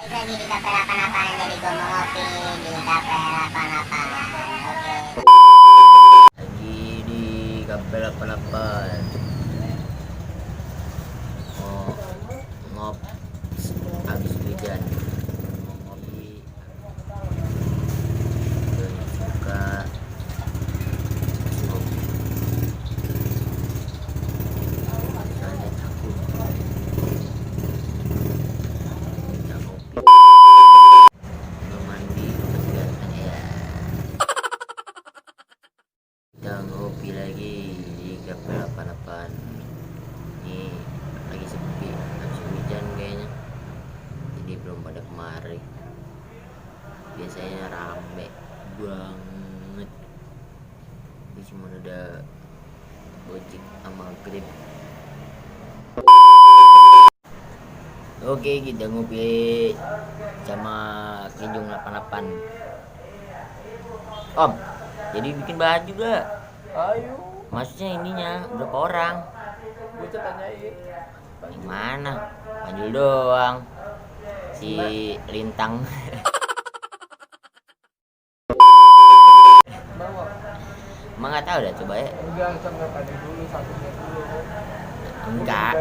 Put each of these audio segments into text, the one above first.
Lagi di kafe 88, jadi gue mau ngopi di kafe 88. Oke. Lagi di kafe 88 mau ngop habis hujan mau ngopi dan suka ngopi soalnya takut minta ngopi belum mandi masih ganteng ya. Kita ngopi lagi di kafe 88. Ini lagi sepi, habis hujan kayaknya, jadi belum pada kemari. Biasanya rame banget, ini cuma ada Gojek sama Grab. Oke, kita ngopi sama Kinjung 88. Om, jadi bikin baju gak? Ayo, Maksudnya ininya berapa orang? gue tanyain. Gimana? Panjul doang. Si Lintang. Mau? Emang nggak tahu dah, coba ya. Enggak, sampai tadi dulu, satunya dulu. Enggak.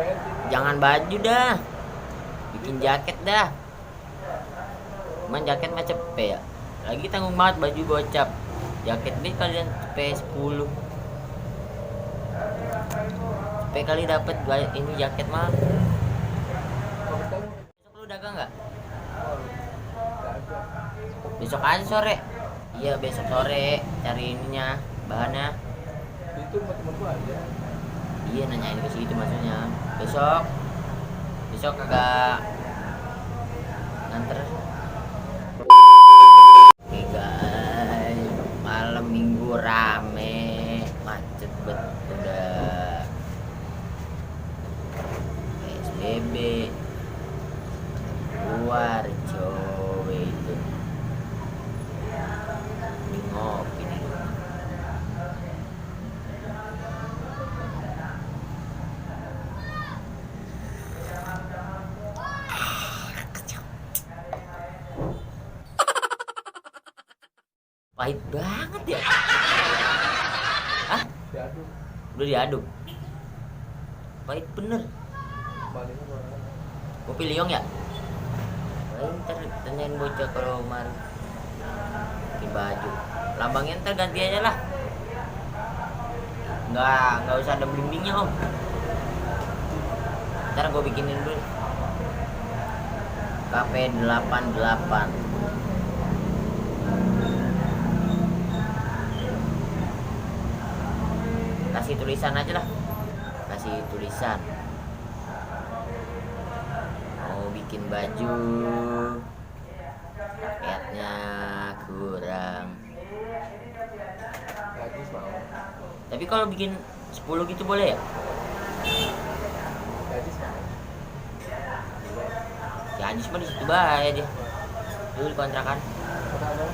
Jangan baju dah. Bikin jaket dah. Cuman jaket mah cepet ya. Lagi tanggung banget baju gocap. Jaket B kalian cepet 10. Cepet kali dapat ini jaket mah. Besok lu dagang nggak? Besok aja sore. Iya besok sore cari ininya bahannya. Itu temen gue aja. Iya nanyain ke situ maksudnya. Besok kagak nganter. Oke guys, malam minggu rame, macet bet udah PSBB keluar cowe itu. Ini ngopi nih. Pahit banget ya. Hah? Diaduk. Udah diaduk. Pahit bener. Baliknya mana? Kopi liong ya? Ntar tanyain bocah kalau kemarin bikin baju. Lambangnya ntar ganti aja lah. Nggak usah ada blimbingnya om. Ntar gue bikinin dulu. Cafe 88. Kasih tulisan aja lah. Kasih tulisan. Mau bikin baju, rakyatnya kurang. Gadis mau. Tapi kalau bikin 10 gitu boleh ya? Gadis mau. Ya Ajis mah di situ bahaya dia. Dulu di kontrakan. Kenapa?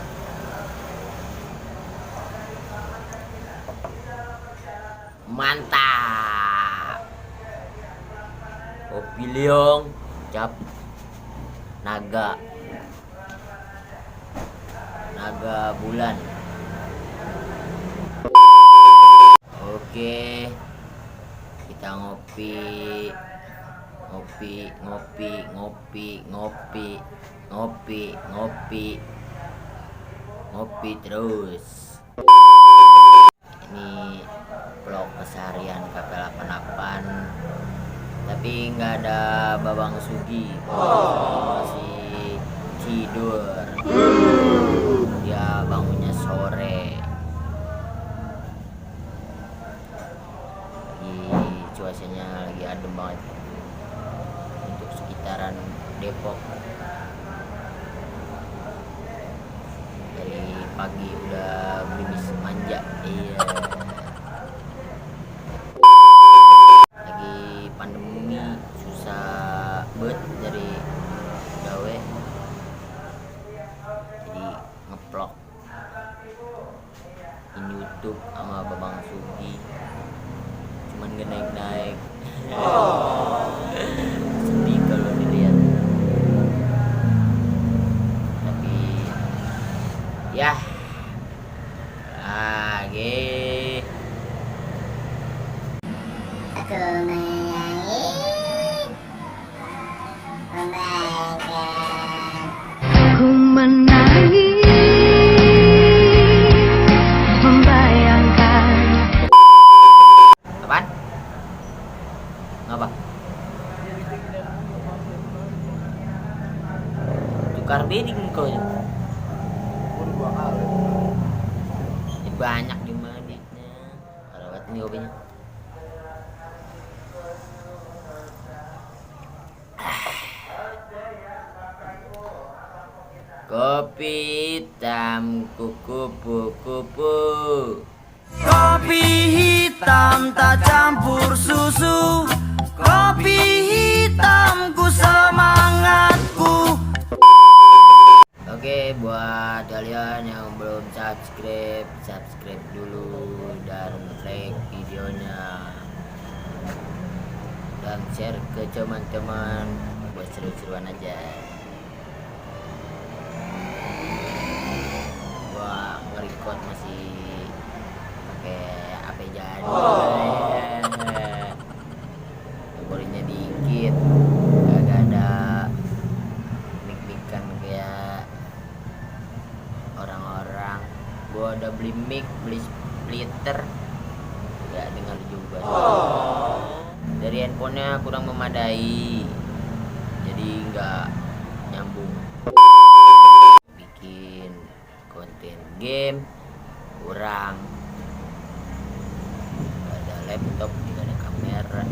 Mantap. Kopi liong, cap naga bulan. Oke, kita ngopi terus. Ini vlog keseharian Cafe 88, tapi nggak ada Babang Sugi. Masih tidur. Dia bangunnya sore. Cuacanya lagi adem banget untuk sekitaran Depok. Dari pagi udah gerimis manja. Iya. Lagi pandemi susah banget dari gawe. Jadi ngeplok in YouTube sama Babang Sugi. Cuman gak naik-naik. Sedih kalau dilihat. Ya. Lagi. Aku menyanyi membanggakan. Ku menangis membayangkan. Apaan? Ngapa? Tukar bidding kau. Udah 2 kali. Ini banyak di mana duitnya. Parah banget nih kopinya. Kopi hitam kupu-kupu. Kopi hitam tak campur susu. Kopi hitamku semangatku. Oke, buat kalian yang belum subscribe, subscribe dulu dan like videonya dan share ke teman-teman buat seru-seruan aja. Gua nge-record masih pakai HP jadul. Memorinya dikit, kagak ada mic-mican kayak orang-orang. Gua udah beli mic, beli splitter, nggak dengar juga. Dari handphonenya kurang memadai, jadi nggak nyambung. Bikin konten game kurang, nggak ada laptop, nggak ada kamera,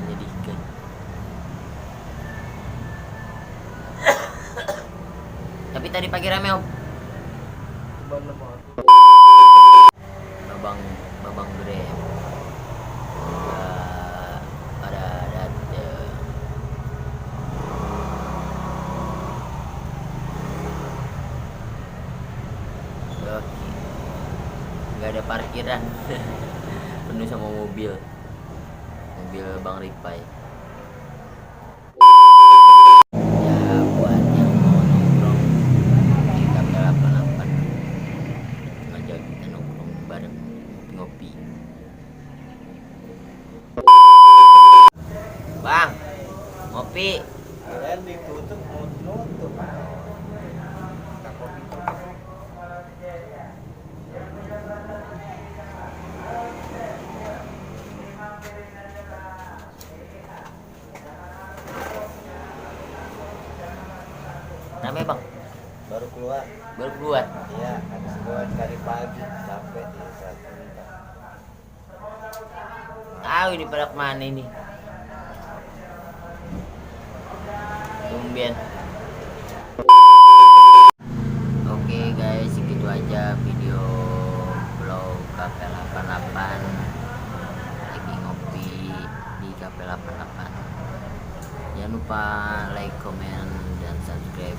menyedihkan. Tapi tadi pagi rame om. Cuman lemah tuh. Babang Grab. Ada dateng. Oke. Nggak ada parkiran. Penuh sama mobil Bang Ripai. Ya buat yang mau nongkrong di Cafe 88, ngajak kita nongkrong bareng ngopi. Bang, ngopi. Kalian ditutup mau nutup. Tak kopi terus. Rame bang, Baru keluar. baru keluar. Iya, habis gua cari pagi, capek di saat ini. Tahu ini pada kemana ini? Tumben. Oke guys, segitu aja video vlog Cafe 88. Lagi ngopi di Cafe 88. Jangan lupa like, comment, dan subscribe